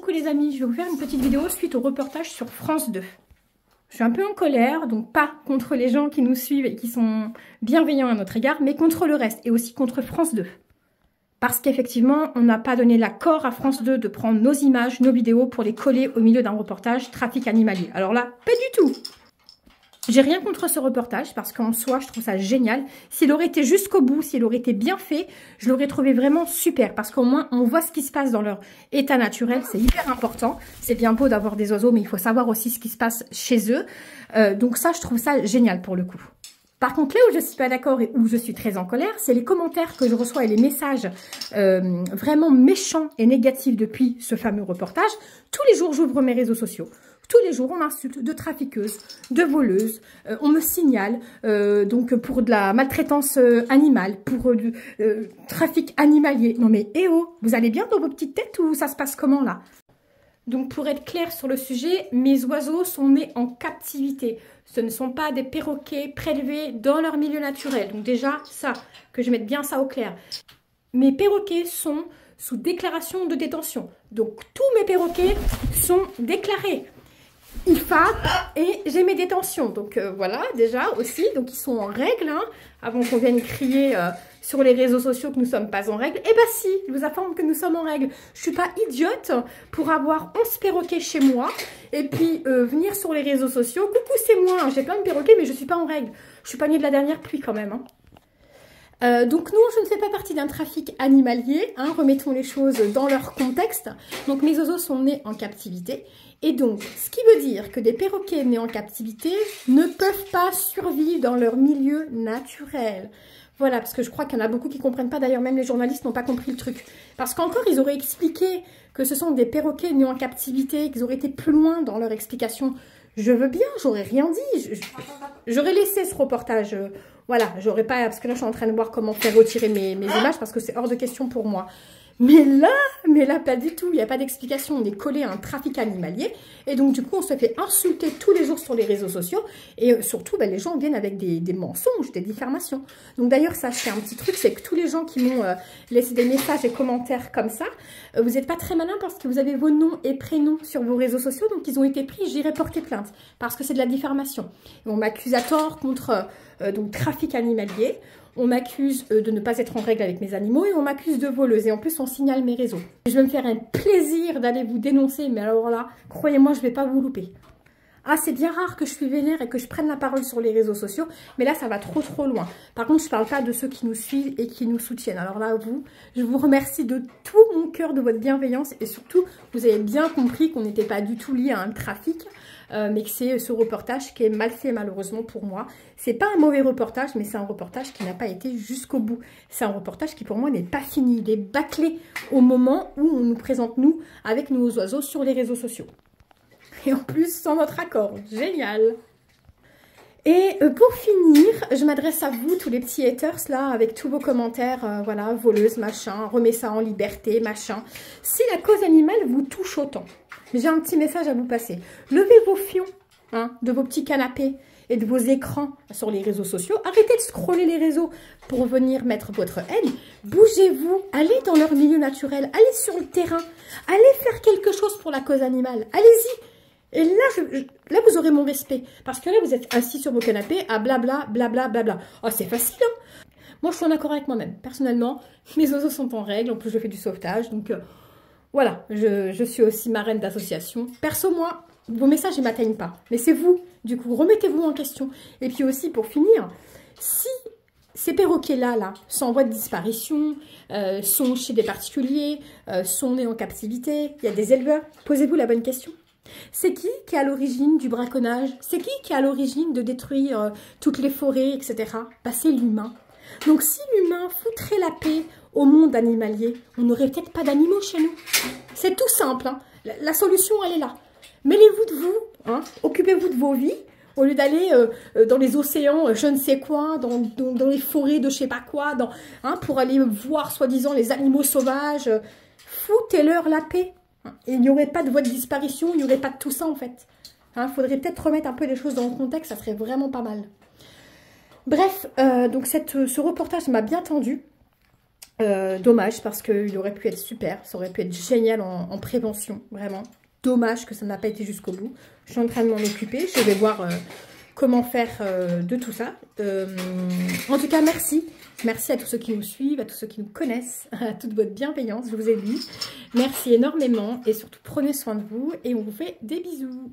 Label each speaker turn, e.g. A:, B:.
A: coucou les amis, je vais vous faire une petite vidéo suite au reportage sur France 2. Je suis un peu en colère, donc pas contre les gens qui nous suivent et qui sont bienveillants à notre égard, mais contre le reste et aussi contre France 2. Parce qu'effectivement, on n'a pas donné l'accord à France 2 de prendre nos images, nos vidéos pour les coller au milieu d'un reportage trafic animalier. Alors là, pas du tout. J'ai rien contre ce reportage parce qu'en soi, je trouve ça génial. S'il aurait été jusqu'au bout, s'il aurait été bien fait, je l'aurais trouvé vraiment super parce qu'au moins, on voit ce qui se passe dans leur état naturel. C'est hyper important. C'est bien beau d'avoir des oiseaux, mais il faut savoir aussi ce qui se passe chez eux. Donc ça, je trouve ça génial pour le coup. Par contre, là où je suis pas d'accord et où je suis très en colère, c'est les commentaires que je reçois et les messages vraiment méchants et négatifs depuis ce fameux reportage. Tous les jours, j'ouvre mes réseaux sociaux. Tous les jours, on m'insulte de trafiqueuse, de voleuse, on me signale donc pour de la maltraitance animale, pour du trafic animalier. Non mais, eh oh, vous allez bien dans vos petites têtes ou ça se passe comment là? Donc pour être clair sur le sujet, mes oiseaux sont nés en captivité. Ce ne sont pas des perroquets prélevés dans leur milieu naturel. Donc déjà, ça, que je mette bien ça au clair. Mes perroquets sont sous déclaration de détention. Donc tous mes perroquets sont déclarés. IFAP et j'ai mes détentions. Donc voilà, déjà aussi, donc ils sont en règle, hein, avant qu'on vienne crier sur les réseaux sociaux que nous ne sommes pas en règle. Eh bien si, je vous informe que nous sommes en règle. Je ne suis pas idiote pour avoir 11 perroquets chez moi et puis venir sur les réseaux sociaux. Coucou, c'est moi, hein, j'ai plein de perroquets mais je ne suis pas en règle. Je ne suis pas née de la dernière pluie quand même. Hein. Donc nous, je ne fais pas partie d'un trafic animalier, hein, remettons les choses dans leur contexte. Donc mes oiseaux sont nés en captivité. Et donc, ce qui veut dire que des perroquets nés en captivité ne peuvent pas survivre dans leur milieu naturel. Voilà, parce que je crois qu'il y en a beaucoup qui ne comprennent pas. D'ailleurs, même les journalistes n'ont pas compris le truc. Parce qu'encore, ils auraient expliqué que ce sont des perroquets nés en captivité, qu'ils auraient été plus loin dans leur explication. Je veux bien, j'aurais rien dit. J'aurais laissé ce reportage. Voilà, j'aurais pas... Parce que là, je suis en train de voir comment faire retirer mes images parce que c'est hors de question pour moi. Mais là, pas du tout. Il n'y a pas d'explication. On est collé à un trafic animalier. Et donc, du coup, on se fait insulter tous les jours sur les réseaux sociaux. Et surtout, ben, les gens viennent avec des mensonges, des diffamations. Donc, d'ailleurs, sachez un petit truc, c'est que tous les gens qui m'ont laissé des messages et commentaires comme ça, vous n'êtes pas très malins parce que vous avez vos noms et prénoms sur vos réseaux sociaux. Donc, ils ont été pris. J'irai porter plainte parce que c'est de la diffamation. Et on m'accuse à tort contre donc trafic animalier. On m'accuse de ne pas être en règle avec mes animaux et on m'accuse de voleuse. Et en plus, on signale mes réseaux. Je vais me faire un plaisir d'aller vous dénoncer. Mais alors là, croyez-moi, je ne vais pas vous louper. Ah, c'est bien rare que je suis vénère et que je prenne la parole sur les réseaux sociaux. Mais là, ça va trop loin. Par contre, je ne parle pas de ceux qui nous suivent et qui nous soutiennent. Alors là, je vous remercie de tout mon cœur de votre bienveillance. Et surtout, vous avez bien compris qu'on n'était pas du tout lié à un trafic. Mais que c'est ce reportage qui est mal fait malheureusement pour moi. C'est pas un mauvais reportage, mais c'est un reportage qui n'a pas été jusqu'au bout. C'est un reportage qui pour moi n'est pas fini. Il est bâclé au moment où on nous présente nous avec nos oiseaux sur les réseaux sociaux. Et en plus sans notre accord. Génial! Et pour finir, je m'adresse à vous, tous les petits haters là, avec tous vos commentaires, voilà, voleuse, machin, remets ça en liberté, machin. Si la cause animale vous touche autant, j'ai un petit message à vous passer. Levez vos fions hein, de vos petits canapés et de vos écrans sur les réseaux sociaux. Arrêtez de scroller les réseaux pour venir mettre votre haine. Bougez-vous, allez dans leur milieu naturel, allez sur le terrain, allez faire quelque chose pour la cause animale. Allez-y. Et là, vous aurez mon respect. Parce que là, vous êtes assis sur vos canapés à blabla, blabla, blabla. Oh, c'est facile, hein. Moi, je suis en accord avec moi-même. Personnellement, mes oiseaux sont en règle. En plus, je fais du sauvetage. Donc, voilà. Je suis aussi marraine d'association. Perso, moi, vos messages, ils ne m'atteignent pas. Mais c'est vous. Du coup, remettez-vous en question. Et puis aussi, pour finir, si ces perroquets-là, sans voie de disparition, sont chez des particuliers, sont nés en captivité, il y a des éleveurs, posez-vous la bonne question. C'est qui est à l'origine du braconnage? C'est qui est à l'origine de détruire toutes les forêts, etc. Bah, c'est l'humain. Donc si l'humain foutrait la paix au monde animalier, on n'aurait peut-être pas d'animaux chez nous. C'est tout simple. Hein. La solution, elle est là. Mêlez-vous de vous, hein. Occupez-vous de vos vies, au lieu d'aller dans les océans, je ne sais quoi, dans les forêts de je sais pas quoi, hein, pour aller voir soi-disant les animaux sauvages. Foutez-leur la paix. Et il n'y aurait pas de voie de disparition, il n'y aurait pas de tout ça en fait. Il faudrait peut-être remettre un peu les choses dans le contexte, ça serait vraiment pas mal. Bref, donc ce reportage m'a bien tendu. Dommage parce qu'il aurait pu être super, ça aurait pu être génial en prévention, vraiment. Dommage que ça n'a pas été jusqu'au bout. Je suis en train de m'en occuper, je vais voir comment faire de tout ça. En tout cas, merci. Merci à tous ceux qui nous suivent, à tous ceux qui nous connaissent, à toute votre bienveillance, je vous ai lu. Merci énormément et surtout prenez soin de vous et on vous fait des bisous.